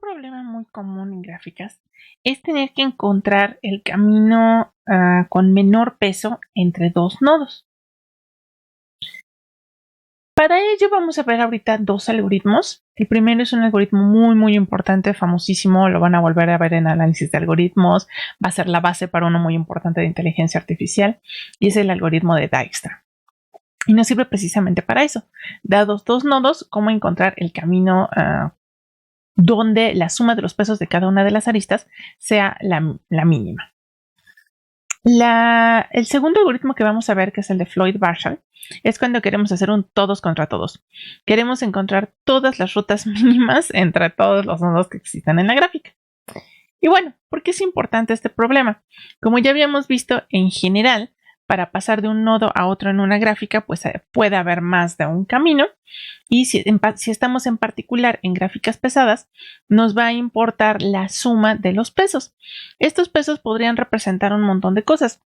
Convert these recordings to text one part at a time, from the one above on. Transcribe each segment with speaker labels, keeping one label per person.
Speaker 1: problema muy común en gráficas es tener que encontrar el camino con menor peso entre dos nodos. Para ello vamos a ver ahorita dos algoritmos. El primero es un algoritmo muy importante, famosísimo, lo van a volver a ver en análisis de algoritmos, va a ser la base para uno muy importante de inteligencia artificial y es el algoritmo de Dijkstra. Y nos sirve precisamente para eso. Dados dos nodos, cómo encontrar el camino donde la suma de los pesos de cada una de las aristas sea la mínima. El segundo algoritmo que vamos a ver, que es el de Floyd-Warshall, es cuando queremos hacer un todos contra todos. Queremos encontrar todas las rutas mínimas entre todos los nodos que existan en la gráfica. Y bueno, ¿por qué es importante este problema? Como ya habíamos visto, en general, para pasar de un nodo a otro en una gráfica, pues puede haber más de un camino. Y si estamos en particular en gráficas pesadas, nos va a importar la suma de los pesos. Estos pesos podrían representar un montón de cosas.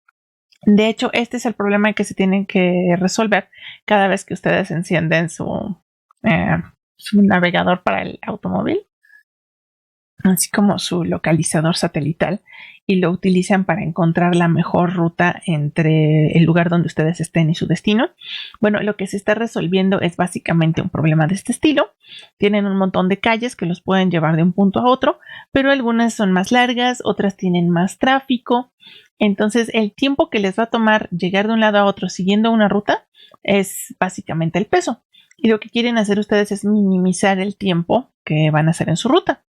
Speaker 1: De hecho, este es el problema que se tienen que resolver cada vez que ustedes encienden su navegador para el automóvil, así como su localizador satelital, y lo utilizan para encontrar la mejor ruta entre el lugar donde ustedes estén y su destino. Bueno, lo que se está resolviendo es básicamente un problema de este estilo. Tienen un montón de calles que los pueden llevar de un punto a otro, pero algunas son más largas, otras tienen más tráfico. Entonces, el tiempo que les va a tomar llegar de un lado a otro siguiendo una ruta es básicamente el peso. Y lo que quieren hacer ustedes es minimizar el tiempo que van a hacer en su ruta.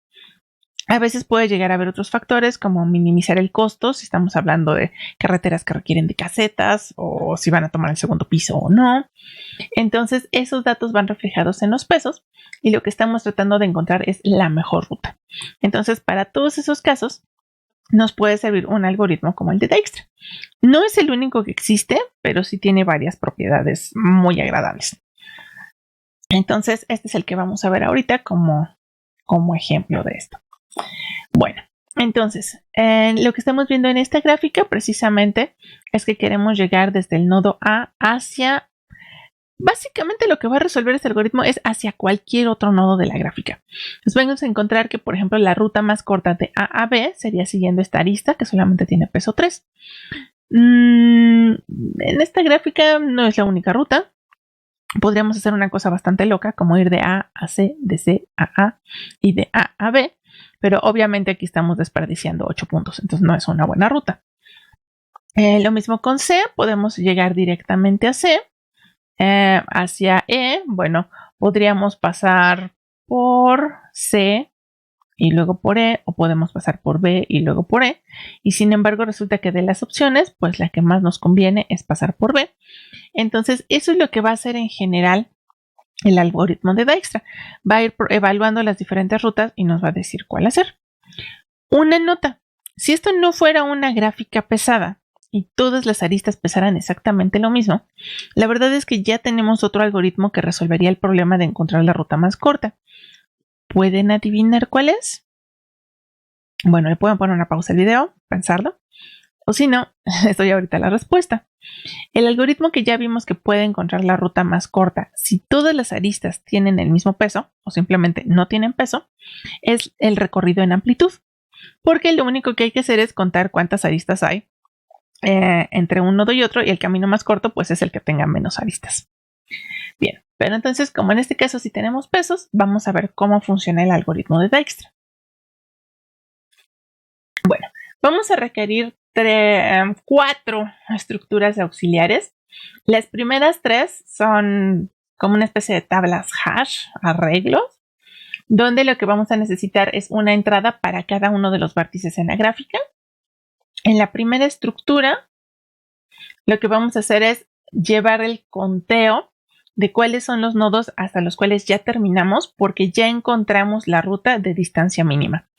Speaker 1: A veces puede llegar a haber otros factores como minimizar el costo, si estamos hablando de carreteras que requieren de casetas o si van a tomar el segundo piso o no. Entonces, esos datos van reflejados en los pesos y lo que estamos tratando de encontrar es la mejor ruta. Entonces, para todos esos casos, nos puede servir un algoritmo como el de Dijkstra. No es el único que existe, pero sí tiene varias propiedades muy agradables. Entonces, este es el que vamos a ver ahorita como ejemplo de esto. Bueno, entonces, lo que estamos viendo en esta gráfica precisamente es que queremos llegar desde el nodo A hacia... Básicamente lo que va a resolver este algoritmo es hacia cualquier otro nodo de la gráfica. Nos vamos a encontrar que, por ejemplo, la ruta más corta de A a B sería siguiendo esta arista que solamente tiene peso 3. En esta gráfica no es la única ruta. Podríamos hacer una cosa bastante loca como ir de A a C, de C a A y de A a B. Pero obviamente aquí estamos desperdiciando 8 puntos, entonces no es una buena ruta. Lo mismo con C, podemos llegar directamente a C. Hacia E, bueno, podríamos pasar por C y luego por E, o podemos pasar por B y luego por E. Y sin embargo, resulta que de las opciones, pues la que más nos conviene es pasar por B. Entonces, eso es lo que va a hacer en general el algoritmo de Dijkstra. Va a ir evaluando las diferentes rutas y nos va a decir cuál hacer. Una nota: si esto no fuera una gráfica pesada y todas las aristas pesaran exactamente lo mismo, la verdad es que ya tenemos otro algoritmo que resolvería el problema de encontrar la ruta más corta. ¿Pueden adivinar cuál es? Bueno, le pueden poner una pausa al video, pensarlo. O si no, les doy ahorita la respuesta. El algoritmo que ya vimos que puede encontrar la ruta más corta si todas las aristas tienen el mismo peso o simplemente no tienen peso, es el recorrido en amplitud. Porque lo único que hay que hacer es contar cuántas aristas hay entre un nodo y otro, y el camino más corto pues es el que tenga menos aristas. Bien, pero entonces, como en este caso sí tenemos pesos, vamos a ver cómo funciona el algoritmo de Dijkstra. Bueno, vamos a requerir 4 estructuras auxiliares. Las primeras 3 son como una especie de tablas hash, arreglos, donde lo que vamos a necesitar es una entrada para cada uno de los vértices en la gráfica. En la primera estructura, lo que vamos a hacer es llevar el conteo de cuáles son los nodos hasta los cuales ya terminamos, porque ya encontramos la ruta de distancia mínima.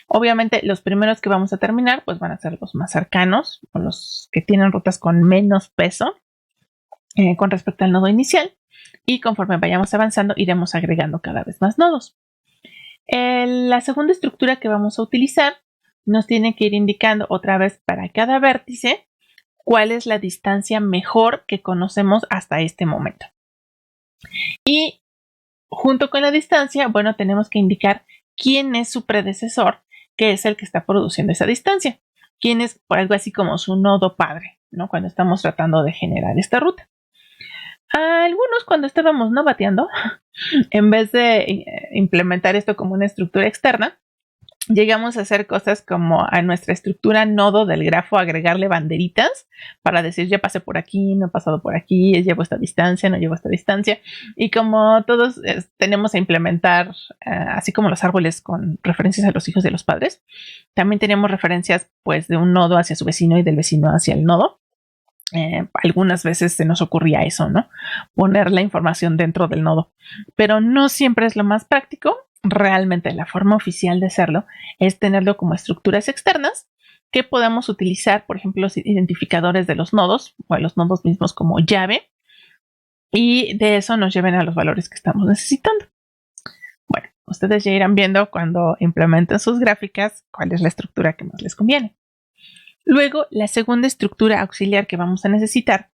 Speaker 1: Obviamente, los primeros que vamos a terminar pues van a ser los más cercanos o los que tienen rutas con menos peso con respecto al nodo inicial, y conforme vayamos avanzando iremos agregando cada vez más nodos. La segunda estructura que vamos a utilizar nos tiene que ir indicando otra vez para cada vértice cuál es la distancia mejor que conocemos hasta este momento. Y junto con la distancia, bueno, tenemos que indicar quién es su predecesor, que es el que está produciendo esa distancia. Quién es algo así como su nodo padre, ¿no? Cuando estamos tratando de generar esta ruta. Algunos, cuando estábamos novateando, en vez de implementar esto como una estructura externa, llegamos a hacer cosas como a nuestra estructura nodo del grafo agregarle banderitas para decir ya pasé por aquí, no he pasado por aquí, llevo esta distancia, no llevo esta distancia. Y como todos tenemos a implementar, así como los árboles con referencias a los hijos de los padres, también tenemos referencias pues de un nodo hacia su vecino y del vecino hacia el nodo. Algunas veces se nos ocurría eso, ¿no? Poner la información dentro del nodo, pero no siempre es lo más práctico. Realmente la forma oficial de hacerlo es tenerlo como estructuras externas que podamos utilizar, por ejemplo, los identificadores de los nodos o los nodos mismos como llave, y de eso nos lleven a los valores que estamos necesitando. Bueno, ustedes ya irán viendo cuando implementen sus gráficas cuál es la estructura que más les conviene. Luego, la segunda estructura auxiliar que vamos a necesitar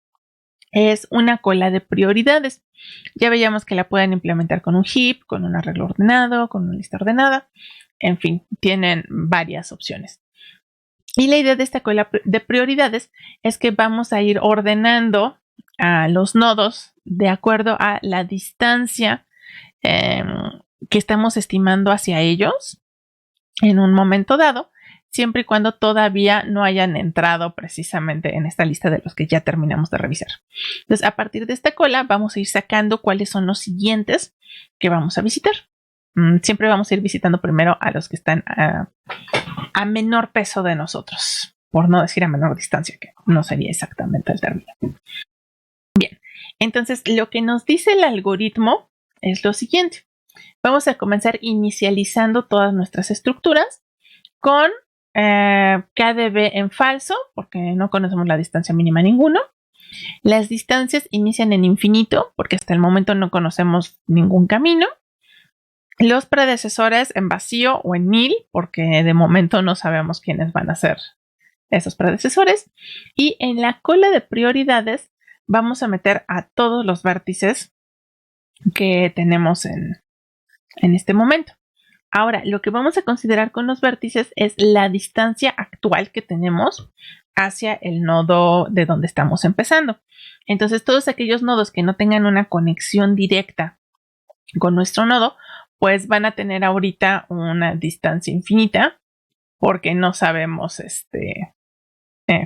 Speaker 1: es una cola de prioridades. Ya veíamos que la pueden implementar con un heap, con un arreglo ordenado, con una lista ordenada. En fin, tienen varias opciones. Y la idea de esta cola de prioridades es que vamos a ir ordenando a los nodos de acuerdo a la distancia que estamos estimando hacia ellos en un momento dado, siempre y cuando todavía no hayan entrado precisamente en esta lista de los que ya terminamos de revisar. Entonces, a partir de esta cola vamos a ir sacando cuáles son los siguientes que vamos a visitar. Siempre vamos a ir visitando primero a los que están a menor peso de nosotros, por no decir a menor distancia, que no sería exactamente el término. Bien, entonces lo que nos dice el algoritmo es lo siguiente. Vamos a comenzar inicializando todas nuestras estructuras con KDB en falso, porque no conocemos la distancia mínima ninguno. Las distancias inician en infinito, porque hasta el momento no conocemos ningún camino. Los predecesores en vacío o en nil, porque de momento no sabemos quiénes van a ser esos predecesores. Y en la cola de prioridades vamos a meter a todos los vértices que tenemos en este momento. Ahora, lo que vamos a considerar con los vértices es la distancia actual que tenemos hacia el nodo de donde estamos empezando. Entonces, todos aquellos nodos que no tengan una conexión directa con nuestro nodo, pues van a tener ahorita una distancia infinita porque no sabemos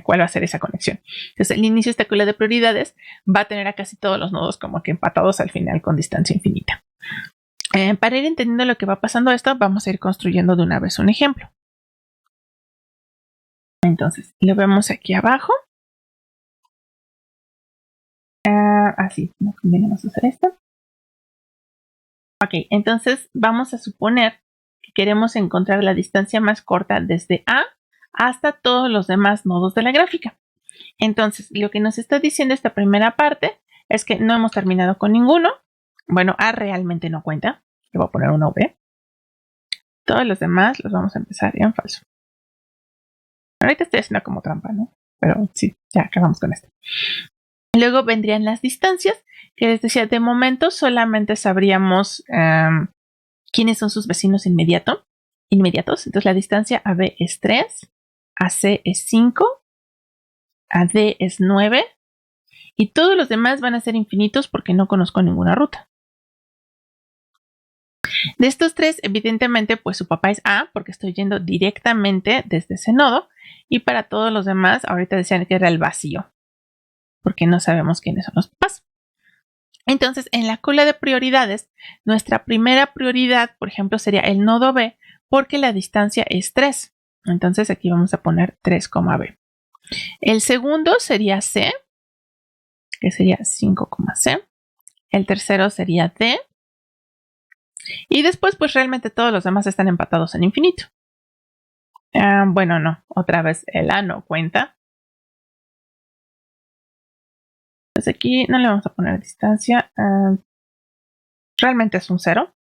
Speaker 1: cuál va a ser esa conexión. Entonces, el inicio de esta cola de prioridades va a tener a casi todos los nodos como que empatados al final con distancia infinita. Para ir entendiendo lo que va pasando esto, vamos a ir construyendo de una vez un ejemplo. Entonces, lo vemos aquí abajo. Así, no convenimos hacer esto. Ok, entonces vamos a suponer que queremos encontrar la distancia más corta desde A hasta todos los demás nodos de la gráfica. Entonces, lo que nos está diciendo esta primera parte es que no hemos terminado con ninguno. Bueno, A realmente no cuenta. Le voy a poner una V. Todos los demás los vamos a empezar en falso. Ahorita estoy haciendo como trampa, ¿no? Pero sí, ya acabamos con esto. Luego vendrían las distancias, que les decía, de momento solamente sabríamos quiénes son sus vecinos inmediatos. Entonces la distancia a B es 3, a C es 5, a D es 9 y todos los demás van a ser infinitos porque no conozco ninguna ruta. De estos tres, evidentemente, pues su papá es A porque estoy yendo directamente desde ese nodo, y para todos los demás, ahorita decían que era el vacío porque no sabemos quiénes son los papás. Entonces, en la cola de prioridades, nuestra primera prioridad, por ejemplo, sería el nodo B porque la distancia es 3. Entonces, aquí vamos a poner 3,B. El segundo sería C, que sería 5,C. El tercero sería D. Y después, pues realmente todos los demás están empatados en infinito. Bueno, no. Otra vez el A no cuenta. Entonces aquí no le vamos a poner distancia. Realmente es un 0.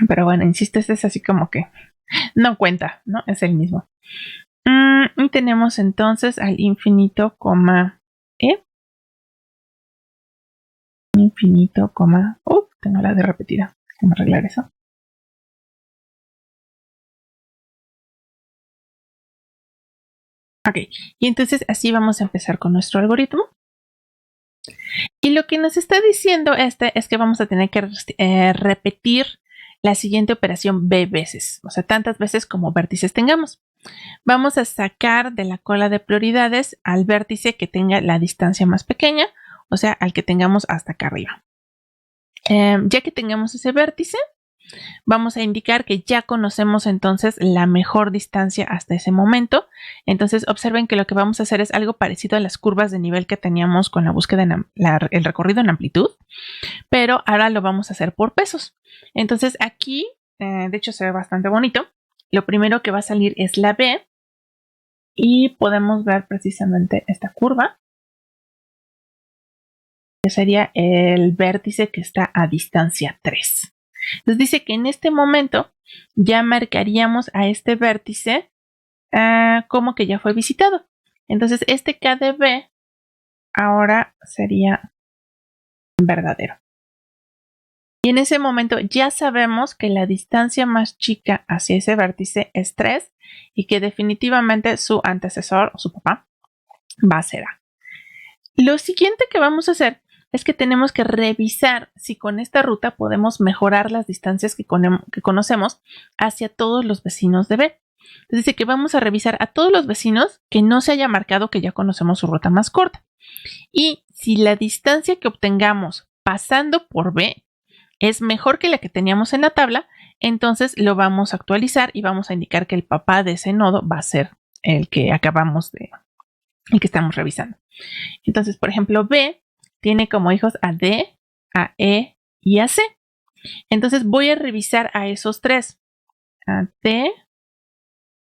Speaker 1: Pero bueno, insisto, este es así como que no cuenta, ¿no? Es el mismo. Y tenemos entonces al infinito, E. Infinito, tengo la de repetida. Déjame arreglar eso. Ok, y entonces así vamos a empezar con nuestro algoritmo. Y lo que nos está diciendo es que vamos a tener que repetir la siguiente operación B veces, o sea, tantas veces como vértices tengamos. Vamos a sacar de la cola de prioridades al vértice que tenga la distancia más pequeña, o sea, al que tengamos hasta acá arriba. Ya que tengamos ese vértice, vamos a indicar que ya conocemos entonces la mejor distancia hasta ese momento. Entonces observen que lo que vamos a hacer es algo parecido a las curvas de nivel que teníamos con la búsqueda en el recorrido en amplitud, pero ahora lo vamos a hacer por pesos. Entonces aquí, de hecho se ve bastante bonito. Lo primero que va a salir es la B y podemos ver precisamente esta curva, que sería el vértice que está a distancia 3. Entonces dice que en este momento ya marcaríamos a este vértice como que ya fue visitado. Entonces este K de B ahora sería verdadero. Y en ese momento ya sabemos que la distancia más chica hacia ese vértice es 3 y que definitivamente su antecesor o su papá va a ser A. Lo siguiente que vamos a hacer es que tenemos que revisar si con esta ruta podemos mejorar las distancias que conocemos hacia todos los vecinos de B. Entonces dice que vamos a revisar a todos los vecinos que no se haya marcado que ya conocemos su ruta más corta. Y si la distancia que obtengamos pasando por B es mejor que la que teníamos en la tabla, entonces lo vamos a actualizar y vamos a indicar que el papá de ese nodo va a ser el que el que estamos revisando. Entonces, por ejemplo, B tiene como hijos a D, a E y a C. Entonces voy a revisar a esos tres, a D,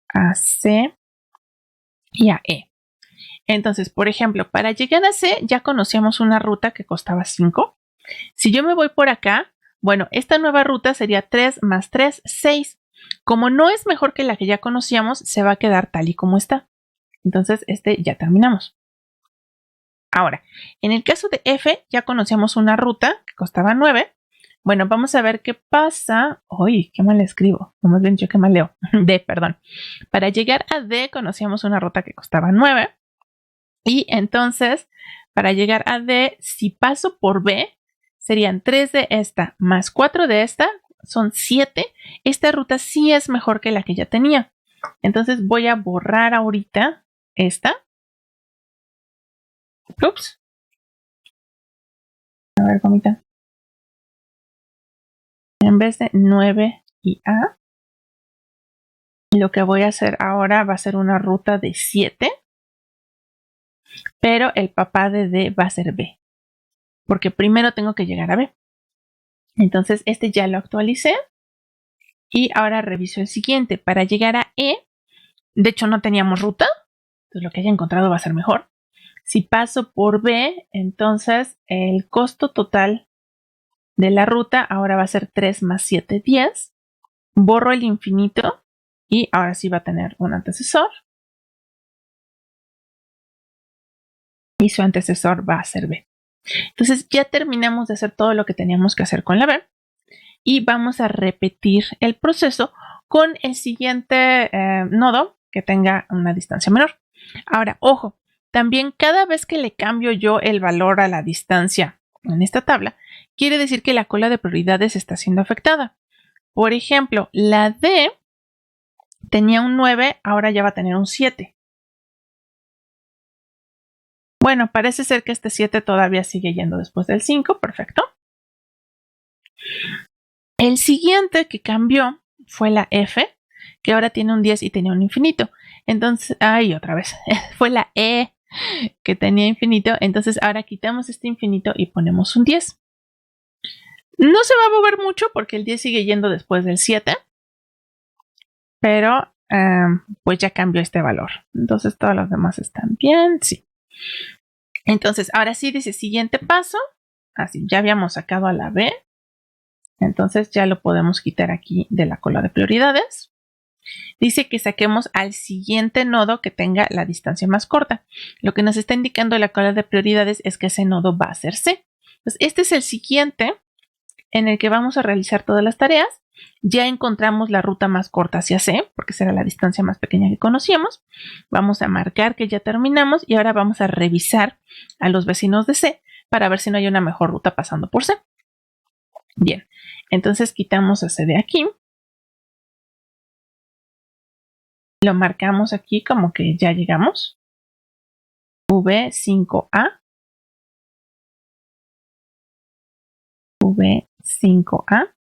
Speaker 1: a C y a E. Entonces, por ejemplo, para llegar a C ya conocíamos una ruta que costaba 5. Si yo me voy por acá, bueno, esta nueva ruta sería 3 más 3, 6. Como no es mejor que la que ya conocíamos, se va a quedar tal y como está. Entonces, ya terminamos. Ahora, en el caso de F, ya conocíamos una ruta que costaba 9. Bueno, vamos a ver qué pasa. Uy, qué mal escribo. O más bien yo qué mal leo. D, perdón. Para llegar a D, conocíamos una ruta que costaba 9. Y entonces, para llegar a D, si paso por B, serían 3 de esta más 4 de esta, son 7. Esta ruta sí es mejor que la que ya tenía. Entonces voy a borrar ahorita esta. Ups. A ver, gomita. En vez de 9 y A, lo que voy a hacer ahora va a ser una ruta de 7, pero el papá de D va a ser B, porque primero tengo que llegar a B. Entonces este ya lo actualicé y ahora reviso el siguiente. Para llegar a E, de hecho no teníamos ruta, entonces lo que haya encontrado va a ser mejor. Si paso por B, entonces el costo total de la ruta ahora va a ser 3 más 7, 10. Borro el infinito y ahora sí va a tener un antecesor. Y su antecesor va a ser B. Entonces ya terminamos de hacer todo lo que teníamos que hacer con la B. Y vamos a repetir el proceso con el siguiente nodo que tenga una distancia menor. Ahora, ojo, también cada vez que le cambio yo el valor a la distancia en esta tabla, quiere decir que la cola de prioridades está siendo afectada. Por ejemplo, la D tenía un 9, ahora ya va a tener un 7. Bueno, parece ser que este 7 todavía sigue yendo después del 5, perfecto. El siguiente que cambió fue la F, que ahora tiene un 10 y tenía un infinito. Entonces, otra vez, fue la E que tenía infinito. Entonces ahora quitamos este infinito y ponemos un 10. No se va a mover mucho porque el 10 sigue yendo después del 7. Pero pues ya cambió este valor. Entonces todos los demás están bien, sí. Entonces ahora sí dice siguiente paso. Así, ya habíamos sacado a la B. Entonces ya lo podemos quitar aquí de la cola de prioridades. Dice que saquemos al siguiente nodo que tenga la distancia más corta. Lo que nos está indicando la cola de prioridades es que ese nodo va a ser C. Entonces este es el siguiente en el que vamos a realizar todas las tareas ya encontramos la ruta más corta hacia C, porque será la distancia más pequeña que conocíamos. Vamos a marcar que ya terminamos y ahora vamos a revisar a los vecinos de C para ver si no hay una mejor ruta pasando por C. Bien, entonces quitamos a C de aquí. Lo marcamos aquí como que ya llegamos. V5A. V5A.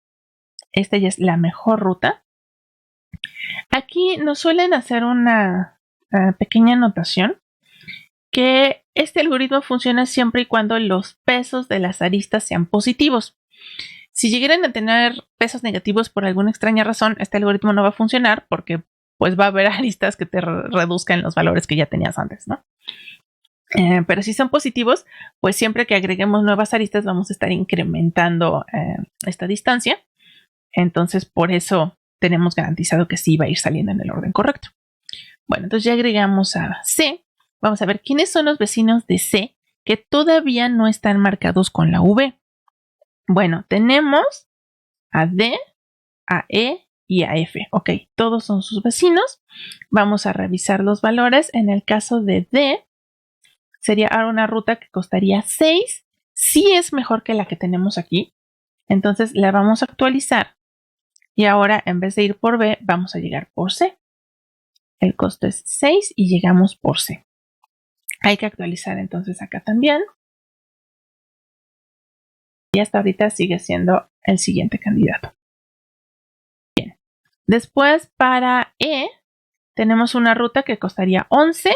Speaker 1: Esta ya es la mejor ruta. Aquí nos suelen hacer una pequeña anotación que este algoritmo funciona siempre y cuando los pesos de las aristas sean positivos. Si llegaran a tener pesos negativos por alguna extraña razón, este algoritmo no va a funcionar porque pues va a haber aristas que te reduzcan los valores que ya tenías antes, ¿no? Pero si son positivos, pues siempre que agreguemos nuevas aristas vamos a estar incrementando esta distancia. Entonces, por eso tenemos garantizado que sí va a ir saliendo en el orden correcto. Bueno, entonces ya agregamos a C. Vamos a ver quiénes son los vecinos de C que todavía no están marcados con la V. Bueno, tenemos a D, a E y a F. Ok, todos son sus vecinos. Vamos a revisar los valores. En el caso de D, sería ahora una ruta que costaría 6. Sí es mejor que la que tenemos aquí. Entonces la vamos a actualizar. Y ahora, en vez de ir por B, vamos a llegar por C. El costo es 6 y llegamos por C. Hay que actualizar entonces acá también. Y hasta ahorita sigue siendo el siguiente candidato. Bien. Después, para E, tenemos una ruta que costaría 11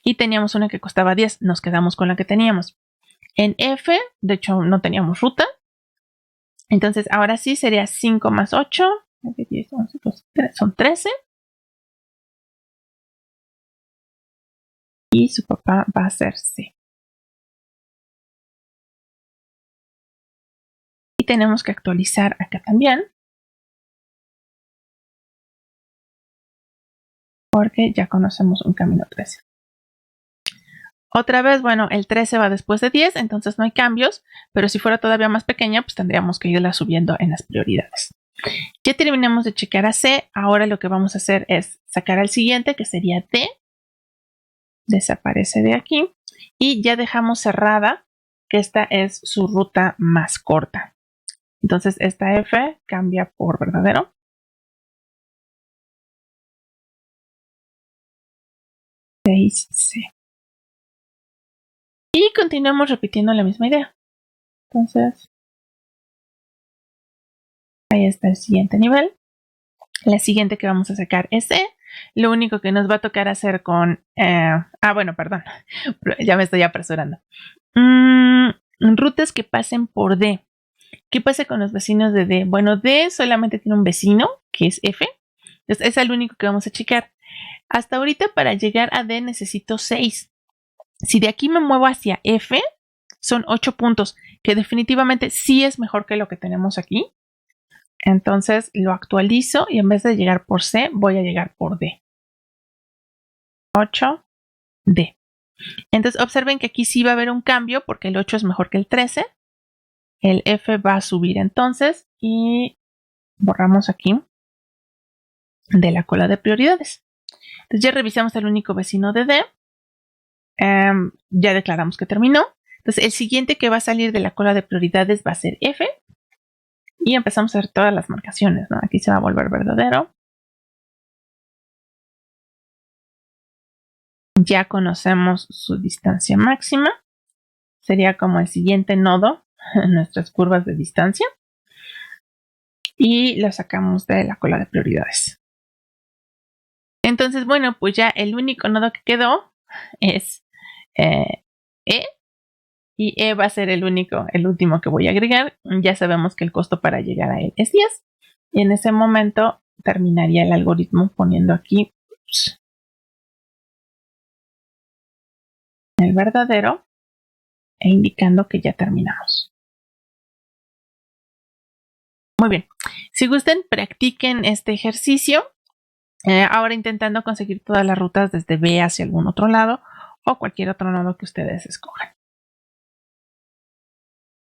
Speaker 1: y teníamos una que costaba 10. Nos quedamos con la que teníamos. En F, de hecho, no teníamos ruta. Entonces, ahora sí sería 5 más 8. 10, 11, 12, 13, son 13. Y su papá va a ser C. Y tenemos que actualizar acá también. Porque ya conocemos un camino 13. Otra vez, bueno, el 13 va después de 10, entonces no hay cambios. Pero si fuera todavía más pequeña, pues tendríamos que irla subiendo en las prioridades. Ya terminamos de checar a C. Ahora lo que vamos a hacer es sacar al siguiente, que sería D. Desaparece de aquí. Y ya dejamos cerrada que esta es su ruta más corta. Entonces esta F cambia por verdadero. C. Y continuamos repitiendo la misma idea. Entonces, ahí está el siguiente nivel. La siguiente que vamos a sacar es C. Lo único que nos va a tocar hacer con... bueno, perdón. Ya me estoy apresurando. Rutas que pasen por D. ¿Qué pasa con los vecinos de D? Bueno, D solamente tiene un vecino, que es F. Entonces, es el único que vamos a checar. Hasta ahorita, para llegar a D necesito 6. Si de aquí me muevo hacia F, son 8 puntos, que definitivamente sí es mejor que lo que tenemos aquí. Entonces lo actualizo y en vez de llegar por C, voy a llegar por D. 8, D. Entonces observen que aquí sí va a haber un cambio porque el 8 es mejor que el 13. El F va a subir entonces y borramos aquí de la cola de prioridades. Entonces ya revisamos el único vecino de D. Ya declaramos que terminó. Entonces el siguiente que va a salir de la cola de prioridades va a ser F. Y empezamos a hacer todas las marcaciones, ¿no? Aquí se va a volver verdadero. Ya conocemos su distancia máxima. Sería como el siguiente nodo en nuestras curvas de distancia. Y lo sacamos de la cola de prioridades. Entonces, bueno, pues ya el único nodo que quedó es E. Y E va a ser el último que voy a agregar. Ya sabemos que el costo para llegar a él es 10. Y en ese momento terminaría el algoritmo poniendo aquí el verdadero e indicando que ya terminamos. Muy bien. Si gustan, practiquen este ejercicio. Ahora intentando conseguir todas las rutas desde B hacia algún otro lado o cualquier otro nodo que ustedes escojan.